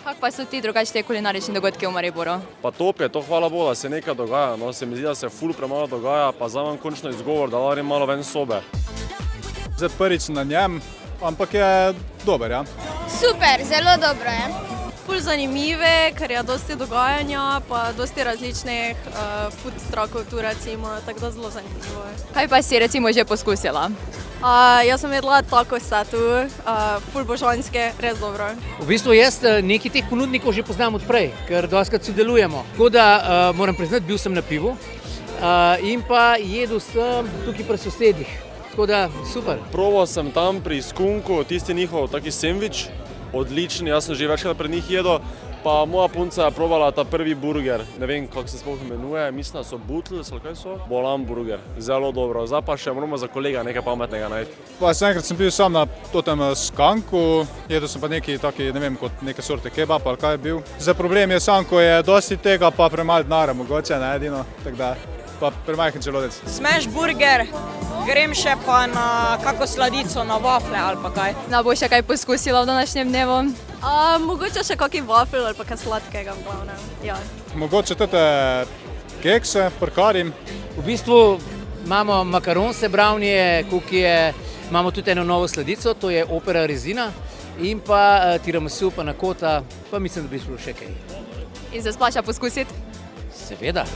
Kako pa so ti drugače te kulinarični dogodki v Mariboru? Pa top je, to hvala Bogu, da se nekaj dogaja, no, se mi zdi, da se ful premalo dogaja, pa zdaj imam končno izgovor, da varim malo ven sobe. Zdaj prvič na njem, ampak je dober, ja. Super, zelo dobro je. Ful zanimive, ker je dosti dogajanja, pa dosti različnih food truckov tu recimo, tako da zelo zanimivo je. Kaj pa si recimo že poskusila? Jaz sem jedla tako tu, ful božanske, res dobro. V bistvu jaz nekaj teh ponudnikov že poznam odprej, ker dostakrat sodelujemo. Tako da moram priznati, bil sem na pivu in pa jedel sem tukaj pri sosedih. Tako da super. Probal sem tam pri Skunku, tisti njihov taki sendvič, odličen, jaz sem že večkrat pred njih jedel, pa moja punca je probala ta prvi burger, ne vem kako se sploh imenuje, mislim, da so Bootles ali kaj so, bolan burger, zelo dobro, zdaj pa še moramo za kolega nekaj pametnega najti. Pa enkrat sem bil sam na totem skanku, jedel sem pa neki taki, ne vem, kot neke sorte kebab ali kaj je bil. Zdaj problem je sam, ko je dosti tega, pa premalo denarja mogoče, ne edino, tako da, pa premajhen želodec. Smash burger, grem še pa na kako sladico, na wafle ali pa kaj. No, bo še kaj poskusila v današnjem dnevu? Mogoče še kakšen wafel ali pa kaj sladkega v glavnem. Ja. Mogoče tudi kekse, prkarim. V bistvu imamo makaronse brownie, kukije, imamo tudi eno novo sladico, to je opera rezina in pa tiramisu, pa nakota, pa mislim, da bi šlo še kaj. In se splača poskusiti? Seveda.